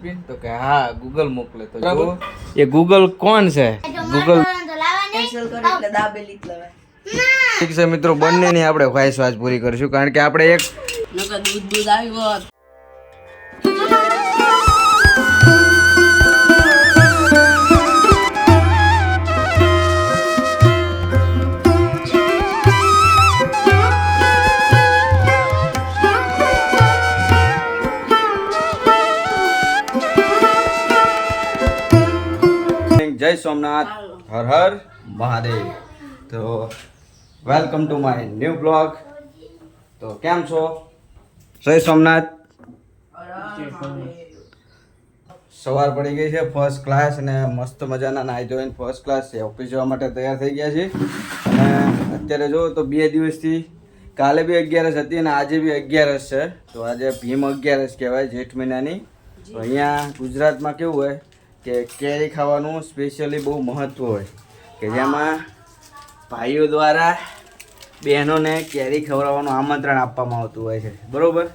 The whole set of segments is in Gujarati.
तो क्या हाँ गूगल मोकले तो जो ये गूगल कौन से गूगल ठीक છે મિત્રો બંનેની આપણે ખ્વાહિશ આજ પૂરી કરીશું કારણ કે આપણે એક દૂધ આવ્યો जय सोमनाथ हर हर महादेव तो welcome to my new blog तो केम छो जय सोमनाथ सवार पड़ी गई है फर्स्ट क्लास ने मस्त मजाना नाई धोईने फर्स्ट क्लास से ऑफिस जवा माटे तैयार થઈ ગયા છે અને અત્યારે જો તો 2 દિવસથી કાલે બી 11 હતી અને આજે બી 11 છે તો આજે ભીમ 11 કહેવાય જેઠ મહિનાની તો અહીંયા ગુજરાતમાં કેવું હોય કે કેરી ખાવાનું સ્પેશિયલી બહુ મહત્વ હોય કે જેમાં ભાઈઓ દ્વારા બહેનોને કેરી ખવડાવવાનું આમંત્રણ આપવામાં આવતું હોય છે બરોબર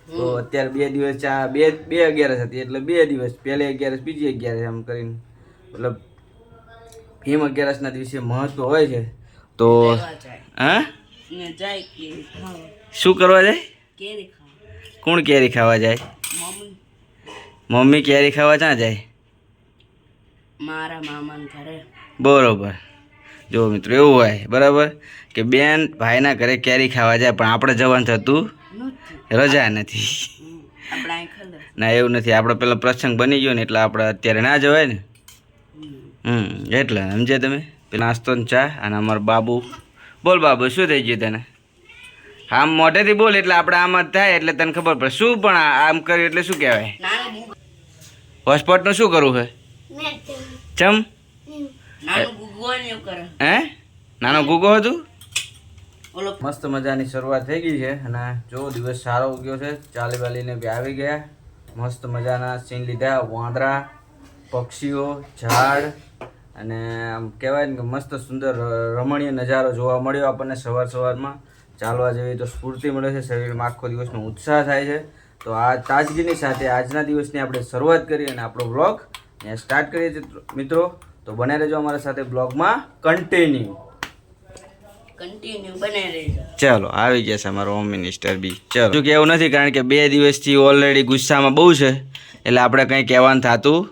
તો અત્યારે 2 દિવસ બે 11 હતી એટલે 2 દિવસ પહેલે 11 બીજી 11 એમ કરીને મતલબ ભીમ 11 ના દિવસે મહત્વ હોય છે તો હા શું કરવા જાય કેરી ખાવા કોણ કેરી ખાવા જાય મમ્મી કેરી ખાવા ક્યાં જાય मारा मामा घरे बरोबर जो मित्रों एवं होय बराबर के बेन भाईना घरे केरी खावा जाए पण आपणे जवान थतुं रजा नथी ना एवं नथी आपणे पेला प्रसंग बनी गयो ने એટલે આપણે અત્યારે ના જવાય ને એટલે સમજે તમે પેલા નાસ્તો ને ચા અને અમાર બાબુ બોલ બાબુ શું થઈ ગયું તને આમ મોઢેથી બોલ એટલે આપણે આમ જ થાય એટલે તને ખબર પડે શું પણ આમ કર્યું એટલે શું કહેવાય હોસ્પિટલ નું શું કરવું છે ચમ નાનો ગુગો હતું મસ્ત મજાની શરૂઆત થઈ ગઈ છે અને જો દિવસ સારો ઉગ્યો છે ચાલી વાલીને બી આવી ગયા મસ્ત મજાના સીન લીધા વાંદરા પક્ષીઓ ઝાડ અને આમ કહેવાય ને કે મસ્ત સુંદર રમણીય નજારો જોવા મળ્યો આપણને સવારમાં ચાલવા જેવી તો સ્ફૂર્તિ મળે છે શરીરમાં આખો દિવસનો ઉત્સાહ થાય છે તો આ તાજગીની સાથે આજના દિવસની આપણે શરૂઆત કરી અને આપણો વ્લોગ स्टार्ट करिए मित्रों तो बने रहो हमारे साथ ब्लॉग में कंटिन्यू बने रहो चलो આવી ગયા છે અમારો હોમ મિનિસ્ટર બી ચલો જો કેવું નથી કારણ કે 2 દિવસથી ઓલરેડી ગુસ્સામાં બહુ છે એટલે આપણે કંઈ કહેવાનું થાતું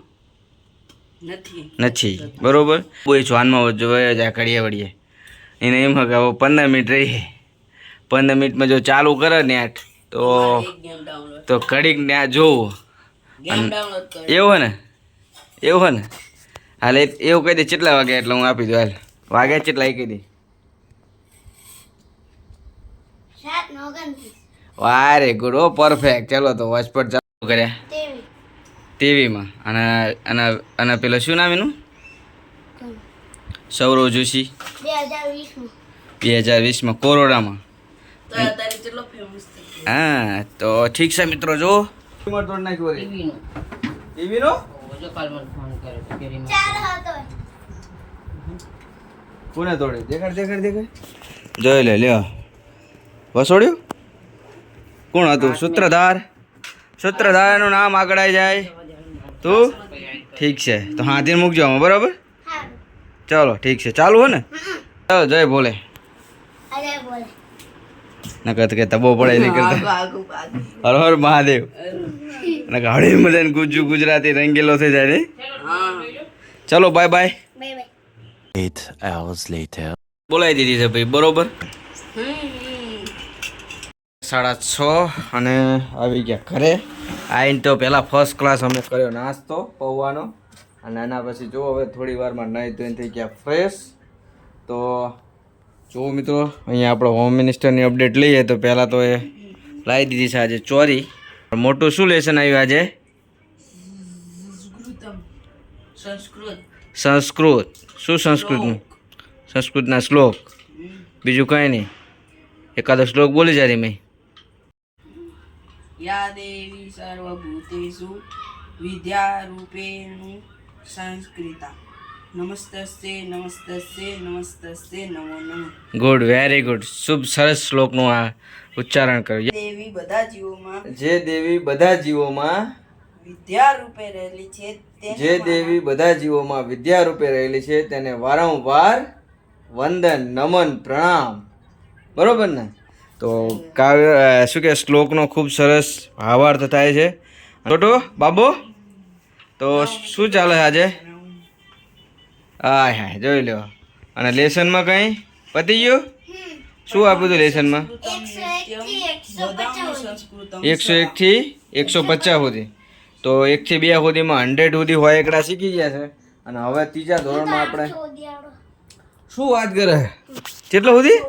નથી બરોબર કોઈ જોનમાં જોયા જાય કડીએ વડીએ એને એમ કે 15 મિનિટ રહી 15 મિનિટમાં જો ચાલુ કરે ને તો કડીક ને જોવું એવું ને એવું હે ને હાલ એવું કહી દે કેટલા વાગ્યા એટલે હું આપી દઉં હાલ વાગ્યા કેટલા કહી દે વારે ગુડ ઓ પરફેક્ટ ચલો તો વોચ પર ચાલુ કર્યા ટીવીમાં અને અને અને પેલો શું નામ એનું સૌરવ જોશી 2020માં કોરોનામાં હા તો ઠીક છે મિત્રો જો ટીવીનો કોને તોડ્યું દેખાડ જોઈ લે લ્યો વસોડ્યું કોણ હતું સૂત્રધારનું નામ આગળ આવી જાય તું ઠીક છે તો હાથીને મૂકજો આમાં બરાબર ચલો ઠીક છે ચાલુ હો ને ચાલો જય ભોલે નકર કે તબો પડે નહીં કરતા હર હર મહાદેવ નકર હળી મજાને ગુજરાતી રંગીલો થઈ જાય ને ચલો બાય બાય 8 hours later બોલાવી દીધી છે ભાઈ બરોબર 6:30 અને આવી ગયા ઘરે આવીને તો પહેલાં ફર્સ્ટ ક્લાસ અમે કર્યો નાસ્તો પૌવાનો અને આના પછી જો હવે થોડી વારમાં નહીં ધોઈને થઈ ગયા ફ્રેશ તો જો મિત્રો અહીંયા આપણો હોમ મિનિસ્ટરની અપડેટ લઈએ તો પહેલાં તો એ લાવી દીધી છે આજે ચોરી મોટું શું લેસન આવ્યું આજે સંસ્કૃત શું સંસ્કૃતના શ્લોક બીજું કંઈ નહીં એકાદો શ્લોક બોલી જાય મેં યા દેવી સર્વભૂતેષુ વિદ્યારૂપેણ સંસ્કૃતા નમસ્તે નમો નમઃ ગુડ વેરી ગુડ શુભ સરસ શ્લોકનું આ ઉચ્ચારણ કર્યું જે દેવી બધા જીવોમાં વિદ્યા રૂપે રહેલી છે જે દેવી બધા જીવોમાં વિદ્યા રૂપે રહેલી છે તેને વારંવાર વંદન નમન પ્રણામ. બરોબર ને? તો કાવ્ય શું કે શ્લોકનો ખૂબ સરસ ભાવાર્થ થાય છે. છોટો બાબો, તો શું ચાલે આજે? હા હા જોઈ લો. અને લેસનમાં કંઈ પતી ગયું? શું આપ્યું હતું લેસનમાં? 101 થી 150 સુધી. તો 1 થી 2 સુધીમાં 100 સુધી હોય એકડા શીખી ગયા છે. અને હવે ત્રીજા ધોરણમાં આપણે શું વાત કરે? કેટલો સુધી?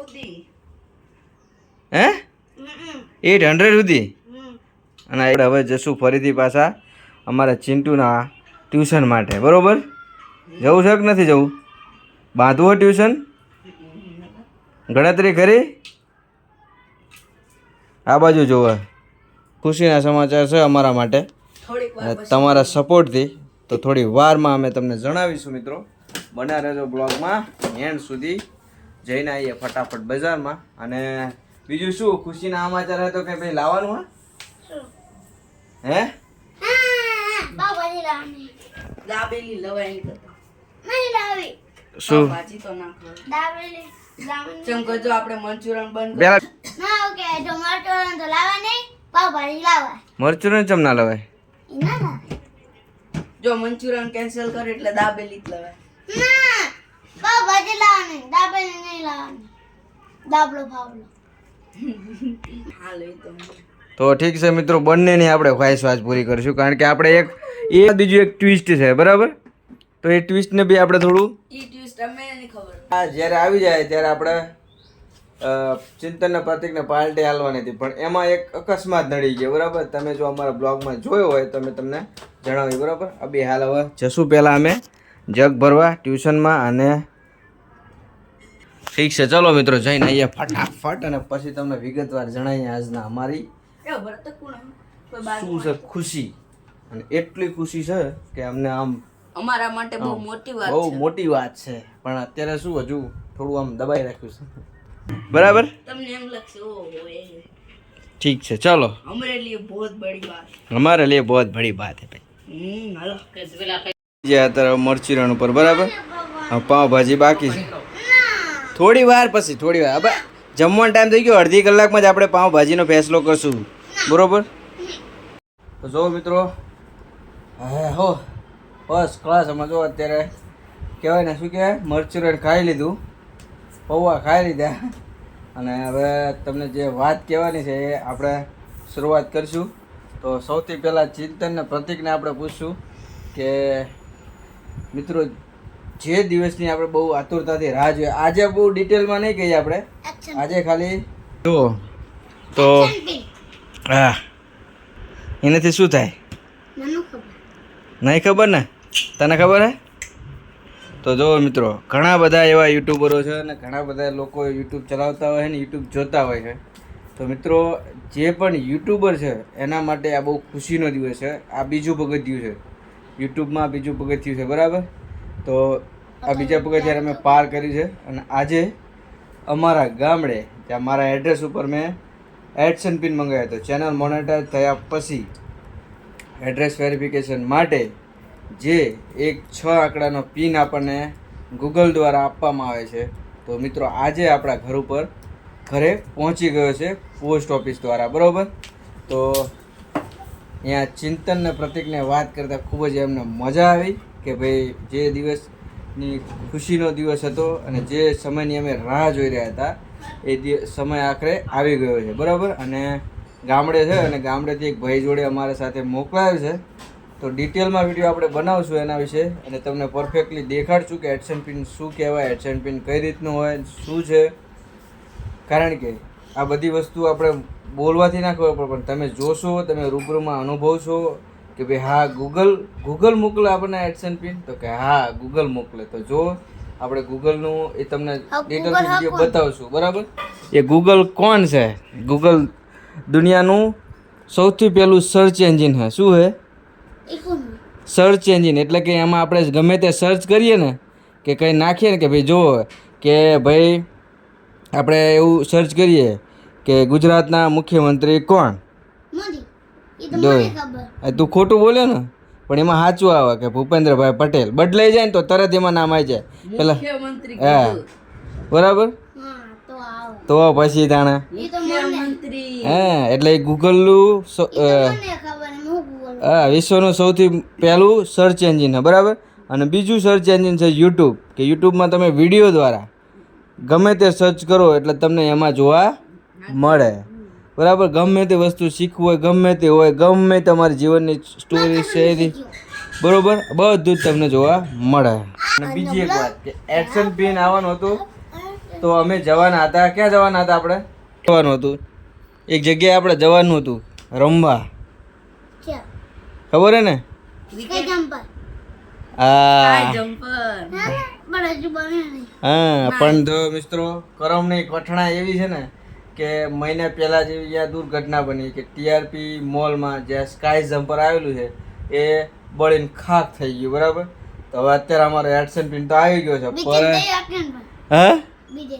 હે 800 સુધી. અને આપણે હવે જશું ફરીથી પાછા અમારા ચિંટુના ટ્યુશન માટે. બરોબર? જવું છે કે નથી જવું? બાંધવું ટ્યુશન? ગણતરી કરી? આ બાજુ જોવે ખુશીના સમાચાર છે અમારા માટે તમારા સપોર્ટથી. તો થોડી વારમાં અમે તમને જણાવીશું મિત્રો. બન્યા રહેજો બ્લોગમાં એન્ડ સુધી. જઈને આવીએ ફટાફટ બજારમાં. અને બીજું શું ખુશીના સમાચાર હે તો કંઈ ભાઈ લાવવાનું હે? દાબેલી લવાઈ શું ભાજી તો ના ખાવ. ચમ કરજો આપણે મંચુરિયન બંધ પેલા ના ઓકે જો મરચું તો લાવવા નહીં પાવભાજી લાવવા મરચું ચમ ના લવાય? ના ના જો મંચુરિયન કેન્સલ કરે એટલે દાબેલી જ લવાય. ના પાવભાજી લાવવાની દાબેલી નહીં લાવવાની દાબલો ફાવલો હાલ એ તો તો ઠીક છે મિત્રો, બંનેની આપણે ખ્વાહિશ પૂરી કરીશું. કારણ કે આપણે એક બીજું એક ટ્વિસ્ટ છે. બરાબર? તો એ ટ્વિસ્ટને બી આપણે થોડું ઈ ટ્વિસ્ટ અમે નહીં ખબર. આ જ્યારે આવી જાય ત્યારે આપણે ચિંતનના પ્રતિકને પાર્ટી હાલવાની હતી, પણ એમાં એક અકસ્માત નડી ગયો. બરાબર? તમે જો અમારા બ્લોગમાં જોયો હોય તો અમે તમને જણાવ્યું. બરાબર? અભી હાલ હવે જશું પહેલાં અમે જગ ભરવા ટ્યુશનમાં. અને ઠીક છે ચલો મિત્રો જઈને અહીંયા ફટાફટ અને પછી તમને વિગતવાર જણાવીએ આજના અમારી એ ભરત કોણ કોઈ બાર શું છે ખુશી. અને એટલી ખુશી છે કે અમને આમ અમારા માટે બહુ મોટી વાત બહુ છે. મોટી વાત છે. પણ અત્યારે શું હજુ થોડું આમ દબાઈ રાખ્યું છે. બરાબર? તમને એમ લાગશે ઓહો એ ठीक है चलो, हमारे लिए बहुत बड़ी बात है. हमारे लिए बहुत बड़ी बात है भाई. हेलो જે અત્યારે મરચીરણ ઉપર બરાબર પાવભાજી બાકી છે. થોડી વાર પછી થોડી વાર હવે જમવાનો ટાઈમ થઈ ગયો. અડધી કલાકમાં જ આપણે પાવભાજીનો ફેસલો કરશું. બરોબર? તો જો મિત્રો હે હો ફર્સ્ટ ક્લાસ અમે જો અત્યારે કહેવાય ને શું કહેવાય મરચીરણ ખાઈ લીધું, પૌવા ખાઈ લીધા. અને હવે તમને જે વાત કહેવાની છે એ આપણે શરૂઆત કરીશું. તો સૌથી પહેલાં ચિંતનને પ્રતિકને આપણે પૂછશું કે મિત્રો જે દિવસની આપણે બહુ આતુરતાથી રાહ જોઈએ. આજે બહુ ડિટેલમાં નહીં કહીએ આપણે, આજે ખાલી જુઓ તો હા એનાથી શું થાય નહીં ખબર ને? તને ખબર હે? તો જો મિત્રો ઘણા બધા એવા યુટ્યુબરો છે અને ઘણા બધા લોકો યુટ્યુબ ચલાવતા હોય ને યુટ્યુબ જોતા હોય છે. તો મિત્રો જે પણ યુટ્યુબર છે એના માટે આ બહુ ખુશીનો દિવસ છે. આ બીજું પગથિયું છે યુટ્યુબમાં, બીજું પગથિયું છે. બરાબર? તો આ બીજા પગથિયાં અમે પાર કરી છે. અને આજે અમારા ગામડે ત્યાં મારા એડ્રેસ ઉપર મેં એડસન પિન મંગાવ્યો હતો. ચેનલ મોનેટાઈઝ થયા પછી એડ્રેસ વેરિફિકેશન માટે જે એક 6 આંકડાનો પિન આપણને ગૂગલ દ્વારા આપવામાં આવે છે. તો મિત્રો આજે આપણા ઘર ઉપર ઘરે પહોંચી ગયો છે પોસ્ટ ઓફિસ દ્વારા. બરાબર? તો અહીંયા ચિંતનને પ્રતિકને વાત કરતાં ખૂબ જ એમને મજા આવી કે ભાઈ જે દિવસની ખુશીનો દિવસ હતો અને જે સમયની અમે રાહ જોઈ રહ્યા હતા એ સમય આખરે આવી ગયો છે. બરાબર? અને ગામડે છે અને ગામડેથી એક ભાઈ જોડે અમારા સાથે મોકલાયો છે. તો ડિટેલમાં વિડીયો આપણે બનાવશું એના વિશે અને તમને પરફેક્ટલી દેખાડશું કે એડસન પિન શું કહેવાય, એડસન પિન કઈ રીતનું હોય, શું છે. કારણ કે આ બધી વસ્તુ આપણે બોલવાથી ના ખબર પડે, પણ તમે જોશો, તમે રૂબરૂમાં અનુભવશો કે ભાઈ હા ગૂગલ મોકલે આપણને એડસન પિન, તો કે હા ગૂગલ મોકલે. તો જો આપણે ગૂગલનું એ તમને ડિટેલ વિડીયો બતાવશું. બરાબર? એ ગૂગલ કોણ છે? ગૂગલ દુનિયાનું સૌથી પહેલું સર્ચ એન્જિન છે. શું છે? Search engine. એટલે કે એમાં આપણે ગમે તે સર્ચ કરીએ ને કે કંઈ નાખીએ ને કે ભાઈ જુઓ કે ભાઈ આપણે એવું સર્ચ કરીએ કે ગુજરાતના મુખ્યમંત્રી કોણ? એ તો જો મને ખબર. તું ખોટું બોલ્યો ને પણ એમાં સાચું આવે કે ભૂપેન્દ્રભાઈ પટેલ બદલાઈ જાય ને તો તરત એમાં નામ આવી જાય પેલા મુખ્યમંત્રી હા બરાબર હા તો આવો. તો પછી તાણે એ તો મને મુખ્યમંત્રી હા એટલે એ ગૂગલનું મને ખબર એમ હું બોલું. હા વિશ્વનું સૌથી પહેલું સર્ચ એન્જિન છે બરાબર અને બીજું સર્ચ એન્જિન છે યુટ્યુબ કે યુટ્યુબમાં તમે વિડીયો દ્વારા ગમે તે સર્ચ કરો એટલે તમને એમાં જોવા મળે બરાબર ગમે તે વસ્તુ શીખવું હોય ગમે તે હોય ગમે તમારી જીવનની સ્ટોરી શેરી બરોબર બધું જ તમને જોવા મળે અને બીજી એક વાત કે એક્શન પિન આવવાનું હતું તો અમે જવાના હતા ક્યાં જવાના હતા આપણે જવાનું હતું એક જગ્યાએ આપણે જવાનું હતું રમવા ક્યાં? ખબર હે ને કઈ જમ્પર? હા જમ્પર પણ હજુ બને નહીં. હા પણ તો મિત્રો કરમની કઠણા એવી છે ને કે મહિના પહેલા જેવી અહીંયા દુર્ઘટના બની કે ટીઆરપી મોલમાં જે સ્કાય જમ્પર આવેલું છે એ બળીને ખાક થઈ ગયું બરાબર તો હવે અત્યારે અમારો એક્શન પિન તો આવી ગયો છે બીજે પર જઈ આપીએ ને ભાઈ. હા બીજે.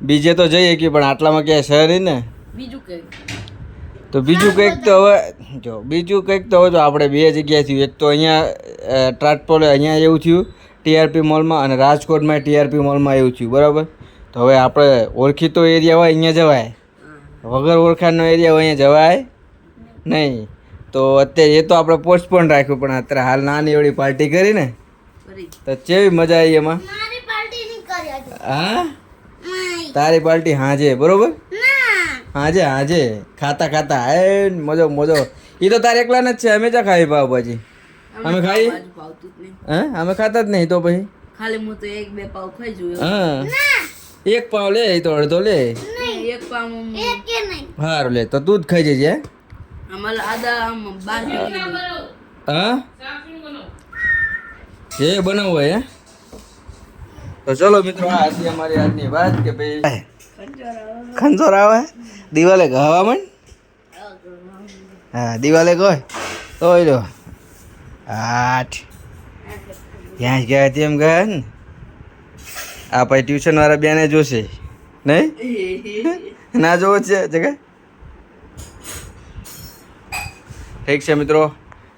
બીજે તો જઈએ કે પણ આટલામાં ક્યાંય છે નહીં ને બીજું કઈ તો બીજું કંઈક તો હવે જો બીજું કંઈક તો હવે જો આપણે બે જગ્યાએ થયું એક તો અહીંયા ટ્રાન્સપોર્ટ અહીંયા એવું થયું ટીઆરપી મોલમાં અને રાજકોટમાં ટીઆરપી મોલમાં એવું થયું બરાબર તો હવે આપણે ઓળખીતો એરિયા હોય અહીંયા જવાય વગર ઓળખાણનો એરિયા હોય અહીંયા જવાય નહીં તો અત્યારે એ તો આપણે પોસ્ટપોન રાખ્યું પણ અત્યારે હાલ નાની એવડી પાર્ટી કરી ને કરી તો કેવી મજા આવી એમાં મારી પાર્ટી નહીં કરી હજુ. હા નહીં. તારી પાર્ટી હાજે બરોબર ના. હાજે હાજે ખાતા ખાતા એ મજો મજો એ તો તારે એકલા જ છે અમે ચા ખાઈ પાવભાજી અમે ખાઈ બાજુ ભાવતું જ નહીં હા અમે ખાતા જ નહીં તો પછી ખાલી હું તો એક બે પાવ ખાઈ જોયું હા એક પાવ લે એ તો અડધો લે એક પાવ એક કે નહીં. સારું લે તો તું જ ખાઈ જજે અમારા આદા આમ 12 કિલો હા જે બનાવવું હોય હે તો ચલો મિત્રો આ હતી અમારી આજની વાત કે ભાઈ ખંજોર આવે દિવાલે ગવા મન હા દિવાલે ગયો તો લો આઠ ત્યાં ગયા તેમ ગયા ને આ પછી ટ્યુશન વાળા બેને જોશે નહીં ના જોવો છે જગા ઠીક છે મિત્રો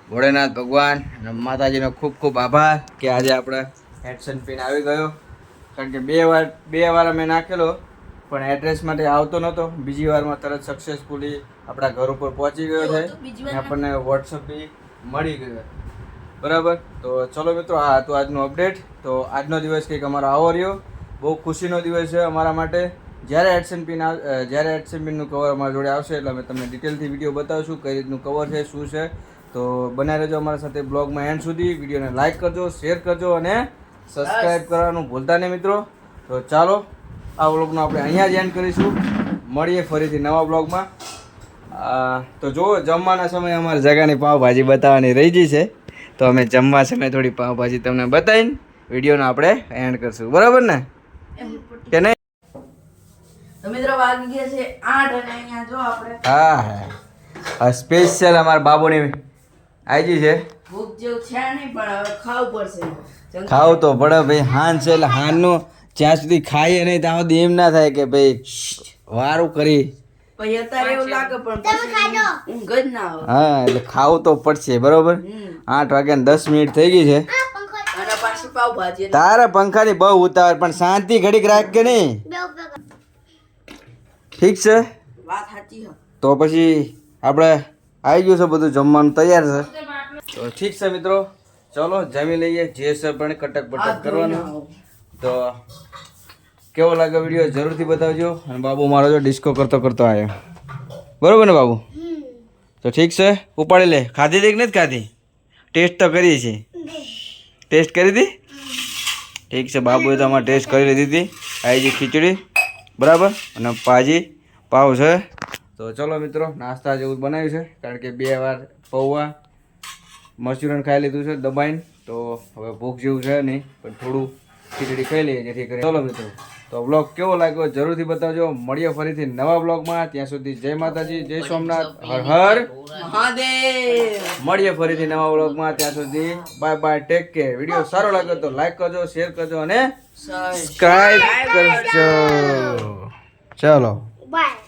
ભોળેનાથ ભગવાન અને માતાજીનો ખૂબ ખૂબ આભાર કે આજે આપણે એક્શન પિન આવી ગયો કારણ કે બે વાર અમે નાખેલો પણ એડ્રેસ માટે આવતો નહોતો બીજી વારમાં તરત સક્સેસફુલી આપણા ઘર ઉપર પહોંચી ગયો છે અને આપણને વોટ્સઅપ બી મળી ગયો બરાબર તો ચલો મિત્રો આ હતું આજનું અપડેટ તો આજનો દિવસ કંઈક અમારો આવો રહ્યો બહુ ખુશીનો દિવસ છે અમારા માટે જ્યારે એડસન પિનનું કવર અમારા જોડે આવશે એટલે અમે તમને ડિટેલથી વિડીયો બતાવશું કઈ રીતનું કવર છે શું છે તો બનાવી રહેજો અમારા સાથે બ્લોગમાં એન્ડ સુધી વિડીયોને લાઇક કરજો શેર કરજો અને સબસ્ક્રાઈબ કરવાનું ભૂલતા નહીં મિત્રો તો ચાલો આ બ્લોગનો આપણે અહીંયા જ એન્ડ કરીશું મળીએ ફરીથી નવા બ્લોગમાં તો જુઓ જમવાના સમયે અમારી જગાની પાવભાજી બતાવવાની રહી ગઈ છે તો અમે જમવા સમયે થોડી પાવભાજી તમને બતાવીને વિડીયોનો આપણે એન્ડ કરશું બરાબર ને કે નહીં તો મિત્રો વાગી ગયા છે 8 અને અહીંયા જો આપણે હા હા સ્પેશિયલ અમારા બાબુની આવી ગઈ છે ભૂખ જેવું છે નહીં પણ હવે ખાવું પડશે ખાવું તો પડે ભાઈ હાન છે એટલે હાનનું જ્યાં સુધી ખાઈએ નહીં ત્યાં સુધી એમ ના થાય કે ભાઈ વારું કરી પછી અત્યારે એવું લાગે પણ પછી ઊંઘ જ ના આવે હા એટલે ખાવું તો પડશે બરોબર 8 વાગ્યા ને 10 મિનિટ થઈ ગઈ છે આ પંખો અને પાછી પાવ ભાજી તારે પંખાની બહુ ઉતાવળ પણ શાંતિ ઘડીક રાખ કે નહીં બે ઉપર ઠીક છે વાત સાચી છે તો પછી આપણે આવી ગયું છે બધું જમવાનું તૈયાર છે તો ઠીક છે મિત્રો ચલો જમી લઈએ જે છે પણ કટક બટક કરવાનું તો કેવો લાગે વિડીયો જરૂરથી બતાવજો અને બાબુ મારો જો ડિસ્કો કરતો કરતો આવ્યો બરોબર ને બાબુ તો ઠીક છે ઉપાડી લે ખાધી હતી કે નથી ખાધી ટેસ્ટ તો કરીએ છીએ ટેસ્ટ કરી હતી ઠીક છે બાબુએ તો અમારે ટેસ્ટ કરી લીધી હતી આવી જે ખીચડી બરાબર અને પાવ છે તો ચલો મિત્રો નાસ્તા જેવું બનાવ્યું છે કારણ કે 2 વાર પૌવા મસૂરન ખાઈ લીધું છે દબાઈને તો હવે ભૂખ જેવું છે નહીં પણ થોડું ખીચડી ખાઈ લઈએ જેથી કરી ચલો મિત્રો તો બ્લોગ કેવો લાગ્યો જરૂરથી બતાવજો મળીએ ફરીથી નવા બ્લોગમાં ત્યાં સુધી જય માતાજી જય સોમનાથ હર હર મહાદેવ મળીએ ફરીથી નવા બ્લોગમાં ત્યાં સુધી bye bye take care video સારો લાગ્યો તો લાઈક કરજો શેર કરજો અને સબસ્ક્રાઇબ કરજો ચલો બાય